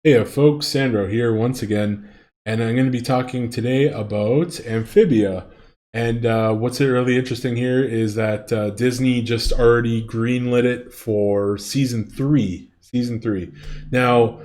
Hey, folks, Sandro here once again, and I'm going to be talking today about Amphibia. And what's really interesting here is that Disney just already greenlit it for season three. Season three. Now,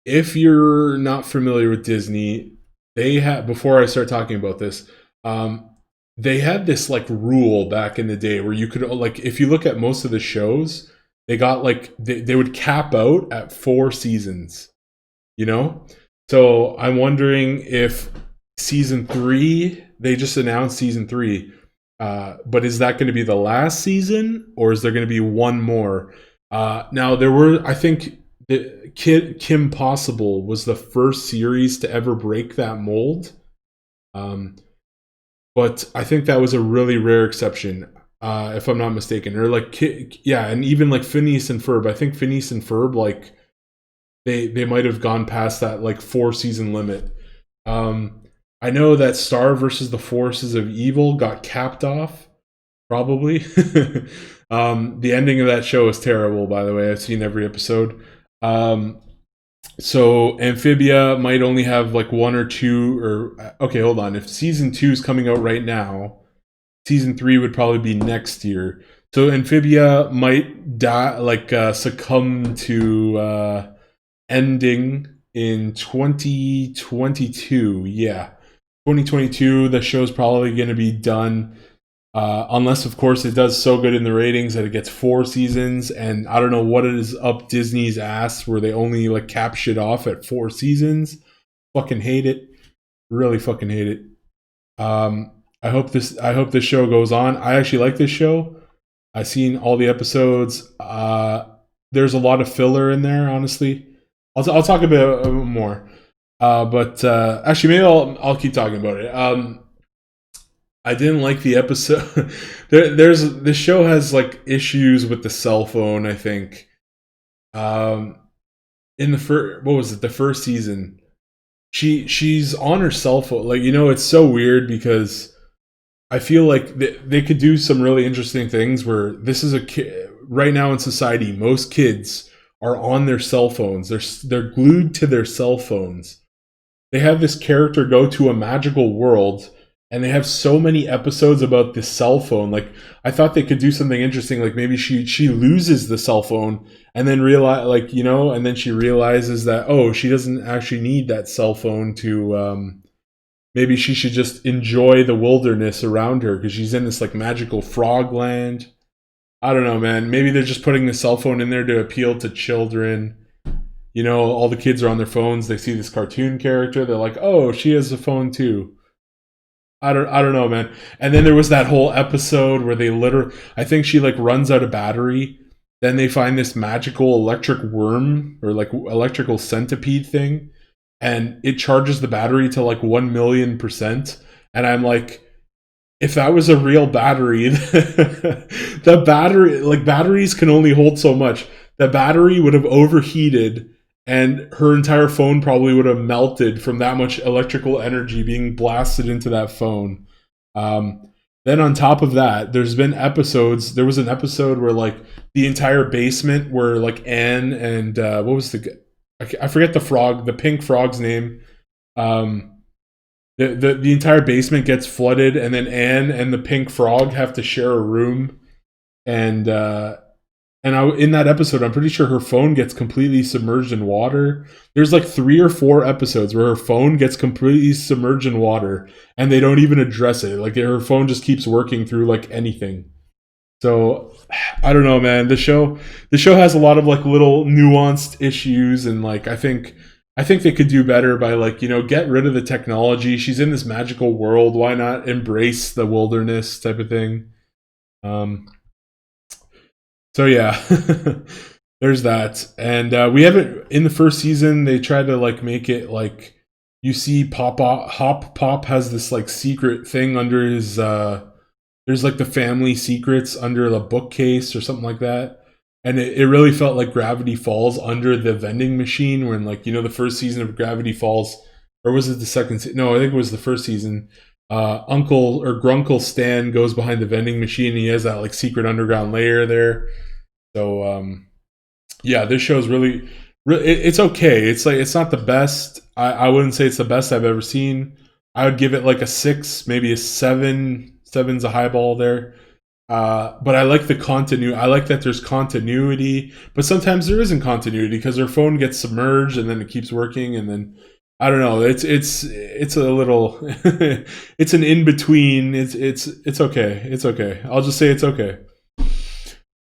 if you're not familiar with Disney, they had before I start talking about this, um, they had this like rule back in the day where you could like if you look at most of the shows, they got like they would cap out at 4 seasons, you know? So I'm wondering if season three, they just announced season three, but is that going to be the last season or is there going to be one more? Now, there were, I think, Kim Possible was the first series to ever break that mold. Um, but I think that was a really rare exception, if I'm not mistaken. Or like, yeah, and even like Phineas and Ferb. I think Phineas and Ferb, like, they might have gone past that like 4 season limit. Um, I know that Star versus the Forces of Evil got capped off, probably. The ending of that show is terrible, by the way. I've seen every episode. Um, so Amphibia might only have like one or two, or okay, hold on. If season two is coming out right now, season three would probably be next year. So Amphibia might die, like succumb to ending in 2022. Yeah, 2022. The show's probably going to be done. Unless, of course, it does so good in the ratings that it gets 4 seasons, and I don't know what it is up Disney's ass where they only like cap shit off at 4 seasons. Fucking hate it, really fucking hate it. I hope this show goes on. I actually like this show. I've seen all the episodes. There's a lot of filler in there, honestly. I'll talk a bit more. But actually, maybe I'll keep talking about it. I didn't like the episode. There's this show has like issues with the cell phone. I think um, in the first, what was it? The first season, she's on her cell phone. Like, it's so weird because I feel like they could do some really interesting things. Where this is a kid right now in society, most kids are on their cell phones. They're glued to their cell phones. They have this character go to a magical world, and they have so many episodes about this cell phone. Like, I thought they could do something interesting, like maybe she loses the cell phone and then realize, like, and then she realizes that, oh, she doesn't actually need that cell phone to maybe she should just enjoy the wilderness around her because she's in this like magical frog land. I don't know, man. Maybe they're just putting the cell phone in there to appeal to children. All the kids are on their phones. They see this cartoon character. They're like, "Oh, she has a phone too." I don't know, man. And then there was that whole episode where they literally, I think she like runs out of battery. Then they find this magical electric worm or like electrical centipede thing, and it charges the battery to like 1,000,000%. And I'm like, if that was a real battery, the battery, like batteries can only hold so much. The battery would have overheated and her entire phone probably would have melted from that much electrical energy being blasted into that phone. Then on top of that, there was an episode where like the entire basement where like Anne and what was I forget the pink frog's name. Um, the entire basement gets flooded, and then Anne and the pink frog have to share a room. And in that episode, I'm pretty sure her phone gets completely submerged in water. There's like 3 or 4 episodes where her phone gets completely submerged in water, and they don't even address it. Like her phone just keeps working through like anything. So I don't know, man. The show has a lot of like little nuanced issues, and like I think they could do better by like get rid of the technology. She's in this magical world. Why not embrace the wilderness type of thing? Um, so yeah, there's that. And we haven't in the first season. They tried to like make it like you see Hop Pop has this like secret thing under his. There's like the family secrets under the bookcase or something like that. And it really felt like Gravity Falls under the vending machine when like the first season of Gravity Falls, or was it the second no, I think it was the first season. Uncle or Grunkle Stan goes behind the vending machine and he has that like secret underground layer there. So yeah, this show's really It's okay. It's like it's not the best. I wouldn't say it's the best I've ever seen. I would give it like a 6, maybe a 7. Seven's a high ball there. But I like the continuity. I like that there's continuity, but sometimes there isn't continuity because her phone gets submerged and then it keeps working, and then I don't know. It's a little. It's an in between. It's okay. It's okay. I'll just say it's okay.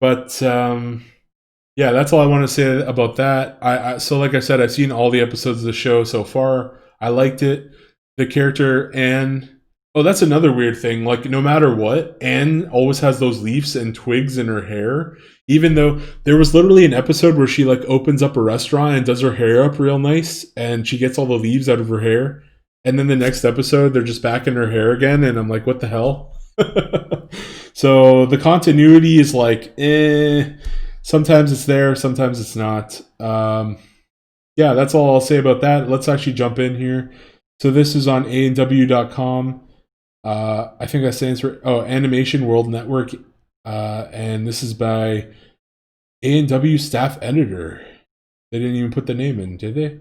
But yeah, that's all I want to say about that. So like I said, I've seen all the episodes of the show so far. I liked it. The character Anne. Oh, that's another weird thing. Like no matter what, Anne always has those leaves and twigs in her hair. Even though there was literally an episode where she like opens up a restaurant and does her hair up real nice, and she gets all the leaves out of her hair. And then the next episode, they're just back in her hair again, and I'm like, what the hell? So the continuity is like, sometimes it's there, sometimes it's not. Yeah, that's all I'll say about that. Let's actually jump in here. So this is on AW.com. I think that stands for Animation World Network, and this is by A&W staff editor. They didn't even put the name in, did they?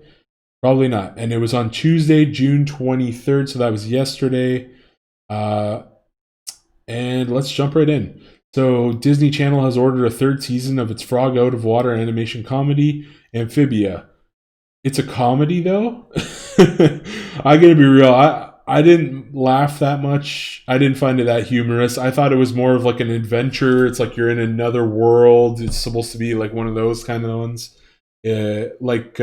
Probably not. And it was on Tuesday, June 23rd, so that was yesterday. And let's jump right in. So Disney Channel has ordered a 3rd season of its frog out of water animation comedy, Amphibia. It's a comedy though. I gotta be real. I didn't laugh that much. I didn't find it that humorous. I thought it was more of like an adventure. It's like you're in another world. It's supposed to be like one of those kind of ones, like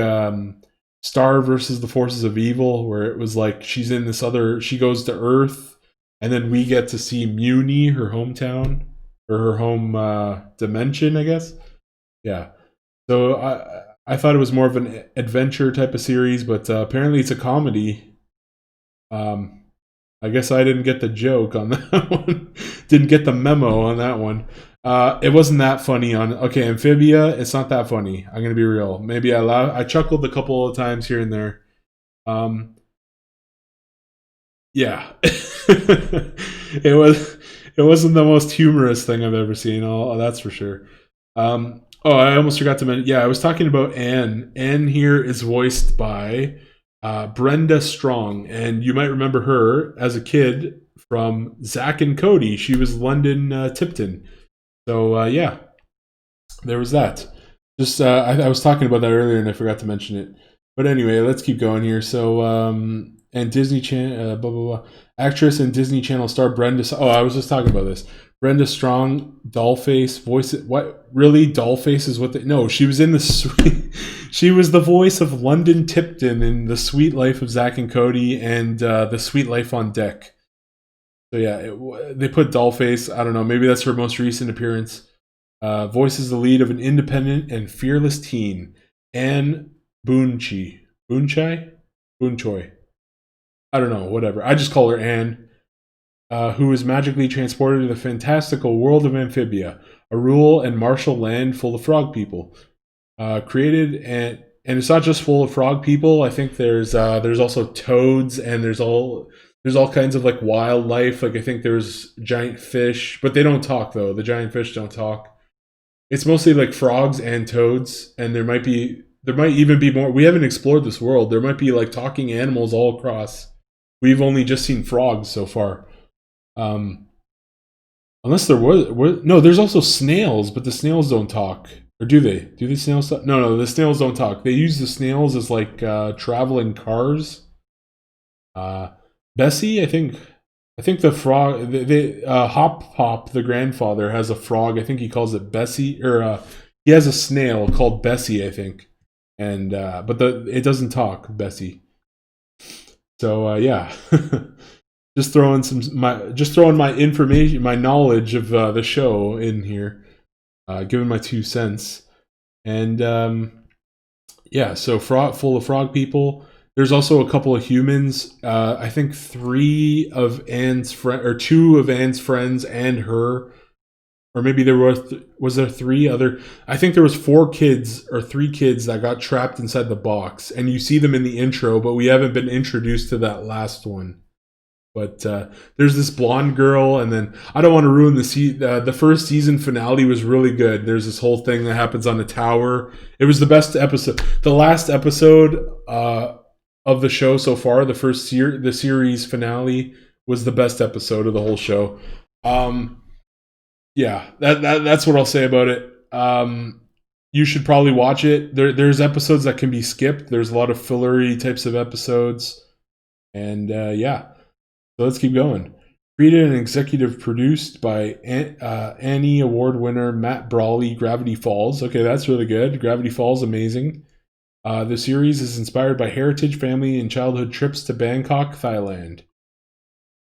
Star versus the Forces of Evil, where it was like she's in this other. She goes to Earth, and then we get to see Muni, her hometown or her home dimension, I guess. Yeah. So I thought it was more of an adventure type of series, but apparently it's a comedy. I guess I didn't get the joke on that one. Didn't get the memo on that one. It wasn't that funny on Amphibia. It's not that funny. I'm gonna be real. Maybe I chuckled a couple of times here and there. Yeah, it wasn't the most humorous thing I've ever seen. That's for sure. I almost forgot to mention. Yeah, I was talking about Anne. Anne here is voiced by Brenda Strong, and you might remember her as a kid from Zack and Cody. She was London Tipton. So yeah, there was that. Just I was talking about that earlier, and I forgot to mention it. But anyway, let's keep going here. So and Disney Channel, blah blah blah. Actress and Disney Channel star Brenda. Oh, I was just talking about this. Brenda Strong, Dollface, voice. What really? Dollface is what? No, she was in the sweet. She was the voice of London Tipton in The Sweet Life of Zack and Cody and The Sweet Life on Deck. So yeah, they put Dollface. I don't know. Maybe that's her most recent appearance. Voices the lead of an independent and fearless teen, Anne Boonchoi. Boonchoi. I don't know. Whatever. I just call her Anne. Who is magically transported to the fantastical world of Amphibia, a rural and martial land full of frog people. Created and it's not just full of frog people. I think there's also toads, and there's all kinds of like wildlife. Like I think there's giant fish, but they don't talk though. The giant fish don't talk. It's mostly like frogs and toads, and there might even be more. We haven't explored this world. There might be like talking animals all across. We've only just seen frogs so far. Unless there was no, there's also snails, but the snails don't talk. Or do they? Do the snails talk? No, the snails don't talk. They use the snails as like traveling cars. Bessie, I think the frog, Hop Pop, the grandfather, has a frog. I think he calls it Bessie, or he has a snail called Bessie, I think. And but it doesn't talk, Bessie. So yeah. Just throwing my information, my knowledge of the show in here, giving my 2 cents, and yeah. So full of frog people. There's also a couple of humans. I think 3 of Anne's friend or 2 of Anne's friends and her, or maybe there was there 3 other. I think there was 4 kids or 3 kids that got trapped inside the box, and you see them in the intro, but we haven't been introduced to that last one. But there's this blonde girl, and then I don't want to ruin the first season finale was really good. There's this whole thing that happens on the tower. It was the best episode. The last episode of the show so far, the series finale was the best episode of the whole show. Yeah, that's what I'll say about it. You should probably watch it. There's episodes that can be skipped. There's a lot of fillery types of episodes, and yeah. So let's keep going. Created and executive produced by Annie Award winner Matt Brawley, Gravity Falls. Okay, that's really good. Gravity Falls, amazing. The series is inspired by heritage, family, and childhood trips to Bangkok, Thailand.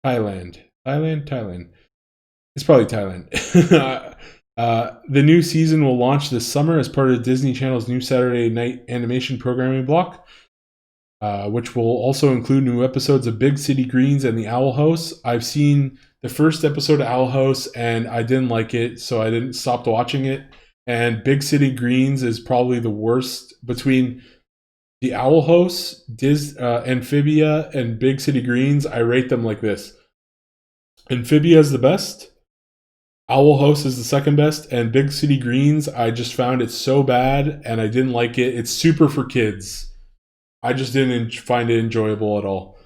Thailand. It's probably Thailand. The new season will launch this summer as part of Disney Channel's new Saturday night animation programming block, which will also include new episodes of Big City Greens and The Owl House. I've seen the first episode of Owl House and I didn't like it, so I didn't stop watching it. And Big City Greens is probably the worst between The Owl House, Amphibia, and Big City Greens. I rate them like this: Amphibia is the best, Owl House is the second best, and Big City Greens, I just found it so bad and I didn't like it. It's super for kids. I just didn't find it enjoyable at all.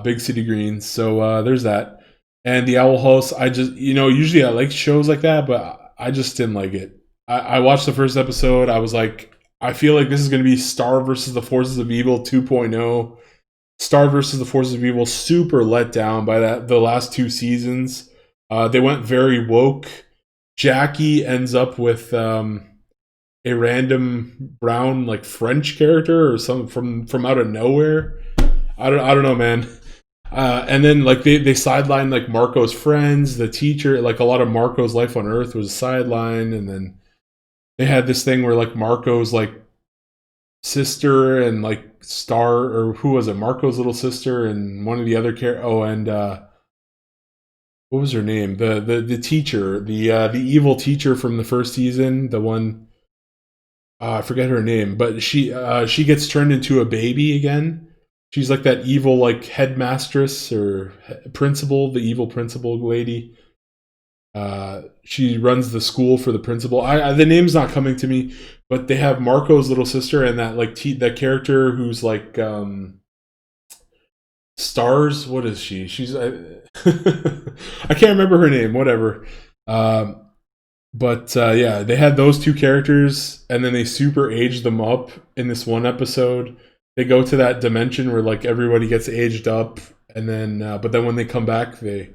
Big City Greens. So there's that. And The Owl House, I just, usually I like shows like that, but I just didn't like it. I watched the first episode. I was like, I feel like this is going to be Star versus the Forces of Evil 2.0. Star versus the Forces of Evil, super let down by the last two seasons. They went very woke. Jackie ends up with a random brown like French character or some from out of nowhere. I don't know, man. And then like they sidelined like Marco's friends, the teacher, like a lot of Marco's life on Earth was sidelined, and then they had this thing where like Marco's like sister and like Star, or who was it? Marco's little sister and one of the other what was her name? The teacher, the evil teacher from the first season, the one. I forget her name, but she gets turned into a baby again. She's like that evil like headmistress or principal, the evil principal lady. She runs the school for the principal. The name's not coming to me, but they have Marco's little sister and that like that character who's like Stars. What is she? She's I can't remember her name. Whatever. But yeah, they had those two characters, and then they super aged them up in this one episode. They go to that dimension where like everybody gets aged up, and then but then when they come back, they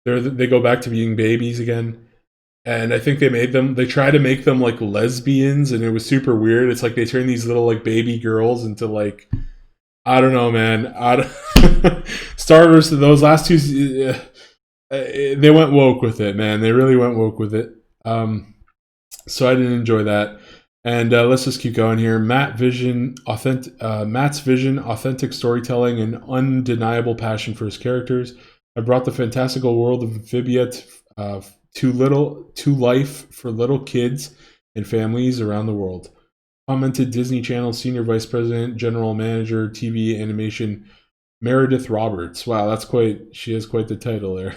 go back to being babies again. And I think they try to make them like lesbians, and it was super weird. It's like they turn these little like baby girls into like, I don't know, man. Star Wars, those last two, they went woke with it, man. They really went woke with it. So I didn't enjoy that. And let's just keep going here. Matt's vision, authentic storytelling, and undeniable passion for his characters have brought the fantastical world of Amphibia to life for little kids and families around the world. Commented Disney Channel Senior Vice President, General Manager, TV Animation, Meredith Roberts. Wow, she has quite the title there.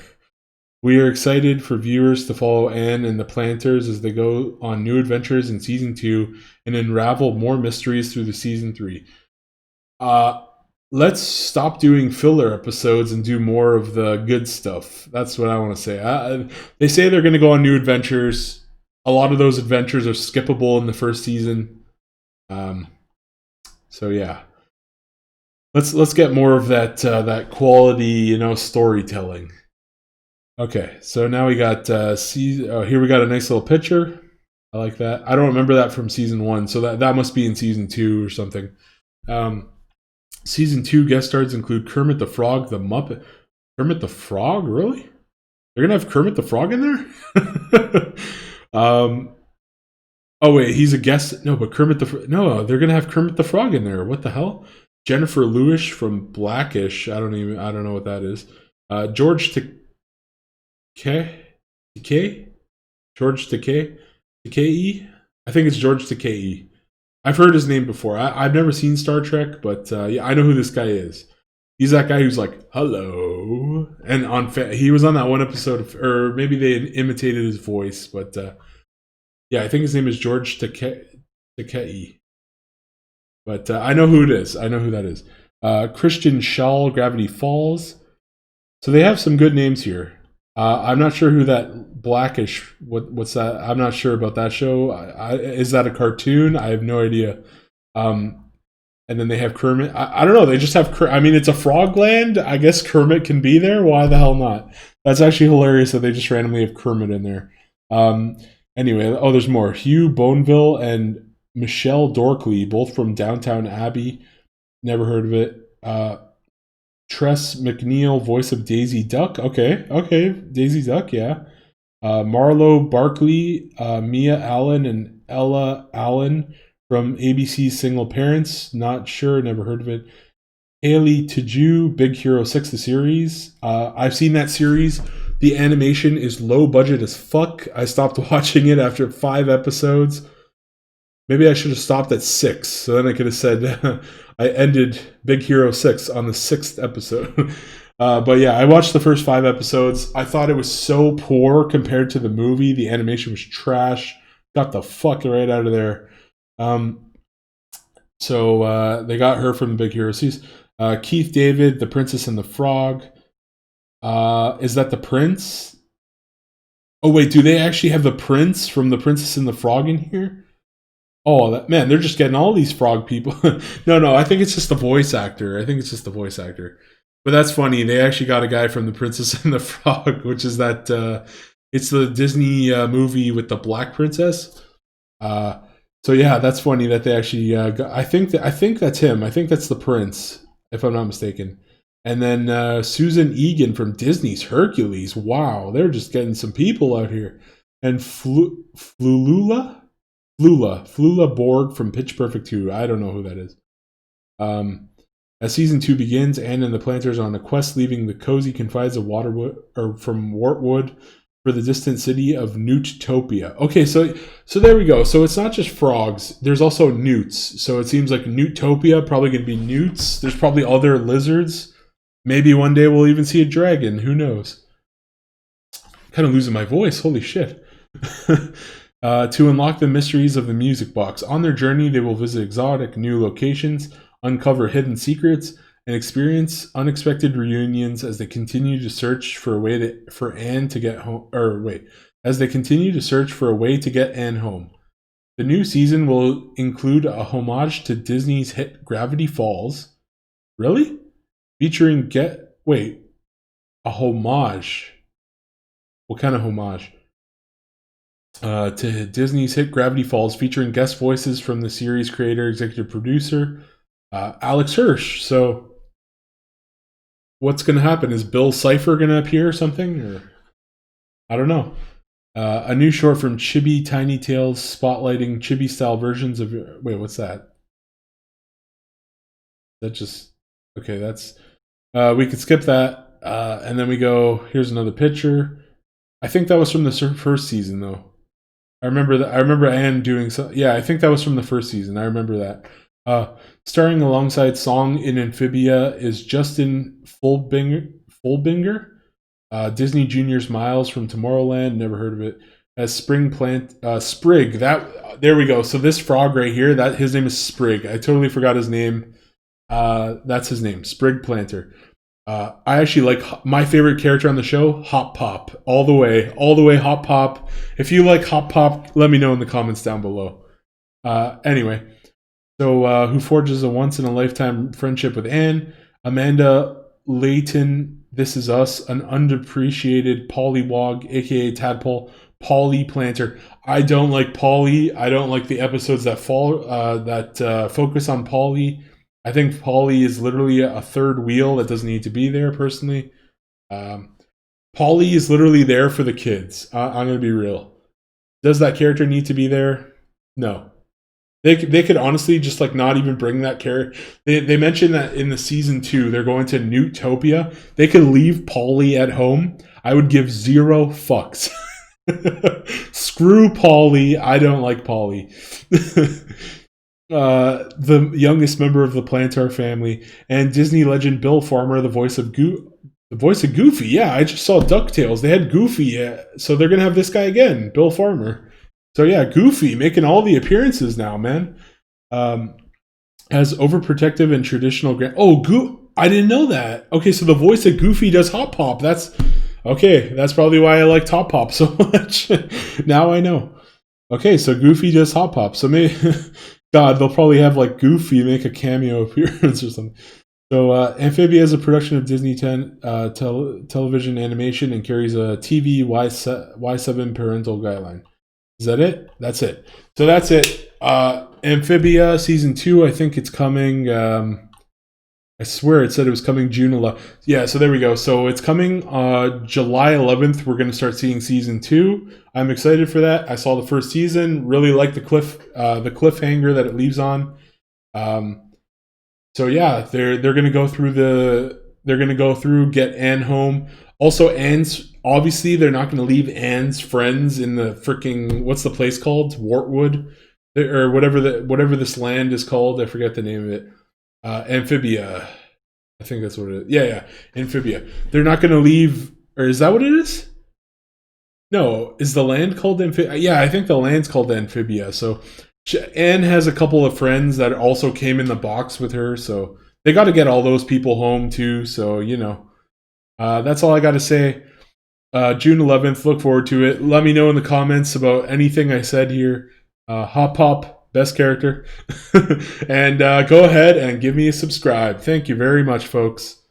We are excited for viewers to follow Anne and the Planters as they go on new adventures in Season 2 and unravel more mysteries through the Season 3. Let's stop doing filler episodes and do more of the good stuff. That's what I want to say. They say they're going to go on new adventures. A lot of those adventures are skippable in the first season. So yeah. Let's get more of that quality, storytelling. Okay, so now we got here we got a nice little picture. I like that. I don't remember that from season 1, so that must be in season 2 or something. Season 2 guest stars include Kermit the Frog, the Muppet. Kermit the Frog, really? They're gonna have Kermit the Frog in there? Oh wait, he's a guest. No, but no, they're gonna have Kermit the Frog in there. What the hell? Jennifer Lewis from Blackish. I don't know what that is. George Takei? George Takei? I think it's George Takei. I've heard his name before. I've never seen Star Trek, but yeah, I know who this guy is. He's that guy who's like, hello. And he was on that one episode, or maybe they imitated his voice, but yeah, I think his name is George Takei. But I know who it is. I know who that is. Christian Schall, Gravity Falls. So they have some good names here. I'm not sure who that Blackish. What's that? I'm not sure about that show. Is that a cartoon? I have no idea. And then they have Kermit. I don't know. They just have. I mean, it's a Frogland. I guess Kermit can be there. Why the hell not? That's actually hilarious that they just randomly have Kermit in there. Anyway, there's more. Hugh Boneville and Michelle Dorkley, both from Downtown Abbey. Never heard of it. Tress McNeil, voice of Daisy Duck. Okay, Daisy Duck, yeah. Marlo Barkley, Mia Allen, and Ella Allen from ABC's Single Parents. Not sure, never heard of it. Haley Tiju, Big Hero 6, the series. I've seen that series. The animation is low budget as fuck. I stopped watching it after 5 episodes. Maybe I should have stopped at 6, so then I could have said I ended Big Hero 6 on the 6th episode. But yeah, I watched the first 5 episodes. I thought it was so poor compared to the movie. The animation was trash. Got the fuck right out of there. So they got her from the Big Hero 6. Keith David, The Princess and the Frog. Is that the prince? Oh wait, do they actually have the prince from The Princess and the Frog in here? Oh, man, they're just getting all these frog people. No, I think it's just the voice actor. But that's funny. They actually got a guy from The Princess and the Frog, which is that it's the Disney movie with the Black Princess. So yeah, that's funny that they actually I think that's him. I think that's the prince, if I'm not mistaken. And then Susan Egan from Disney's Hercules. Wow, they're just getting some people out here. And Flula Borg from Pitch Perfect 2. I don't know who that is. As season 2 begins, Anne and the Planters are on a quest leaving the cozy confines of from Wartwood for the distant city of Newtopia. Okay, so there we go. So it's not just frogs. There's also newts. So it seems like Newtopia, probably going to be newts. There's probably other lizards. Maybe one day we'll even see a dragon. Who knows? Kind of losing my voice. Holy shit. To unlock the mysteries of the music box. On their journey, they will visit exotic new locations, uncover hidden secrets, and experience unexpected reunions as they continue to search for a way for Anne to get home. As they continue to search for a way to get Anne home. The new season will include a homage to Disney's hit Gravity Falls. Really? Featuring a homage. What kind of homage? To Disney's hit Gravity Falls, featuring guest voices from the series creator, executive producer, Alex Hirsch. So, what's going to happen? Is Bill Cipher going to appear or something? Or I don't know. A new short from Chibi Tiny Tales, spotlighting Chibi-style versions of... Wait, what's that? That just... Okay, that's... we could skip that. And then we go... Here's another picture. I think that was from the first season, though. I remember Anne doing so. Yeah, I think that was from the first season. I remember that. Starring alongside Song in Amphibia is Justin Fulbinger. Disney Junior's Miles from Tomorrowland. Never heard of it. As Sprig. There we go. So this frog right here, his name is Sprig. I totally forgot his name. That's his name, Sprig Planter. I actually like my favorite character on the show, Hop Pop. All the way, Hop Pop. If you like Hop Pop, let me know in the comments down below. Anyway, so who forges a once-in-a-lifetime friendship with Anne? Amanda Layton, This Is Us, an underappreciated pollywog, aka Tadpole, Polly Planter. I don't like Polly. I don't like the episodes that focus on Polly. I think Polly is literally a third wheel that doesn't need to be there, personally. Polly is literally there for the kids. I'm going to be real. Does that character need to be there? No. They could honestly just like not even bring that character. They mentioned that in the season 2, they're going to Newtopia. They could leave Polly at home. I would give 0 fucks. Screw Polly. I don't like Polly. the youngest member of the Plantar family, and Disney legend Bill Farmer, the voice of Goofy. Yeah, I just saw DuckTales. They had Goofy, yeah, so they're gonna have this guy again, Bill Farmer. So yeah, Goofy making all the appearances now, man. Um, as overprotective and traditional. I didn't know that. Okay, so the voice of Goofy does Hop Pop. That's okay. That's probably why I like Top Pop so much. Now I know. Okay, so Goofy does Hop Pop. So maybe, God, they'll probably have like Goofy make a cameo appearance or something. So Amphibia is a production of Disney television animation and carries a TV Y7 parental guideline. Is that it? That's it. So that's it. Amphibia season 2. I think it's coming. I swear it said it was coming June 11th. Yeah, so there we go. So it's coming July 11th. We're going to start seeing season 2. I'm excited for that. I saw the first season. Really like the cliffhanger that it leaves on. So yeah, they're going to go through get Anne home. Also, Anne's obviously they're not going to leave Anne's friends in the freaking what's the place called, Wartwood, or whatever this land is called. I forget the name of it. Amphibia. I think that's what it is. Yeah, Amphibia. They're not going to leave, or is that what it is? No, is the land called Amphibia? Yeah, I think the land's called Amphibia. So Anne has a couple of friends that also came in the box with her, so they got to get all those people home too. So that's all I got to say. June 11th. Look forward to it. Let me know in the comments about anything I said here. Hop Pop, best character. And go ahead and give me a subscribe. Thank you very much, folks.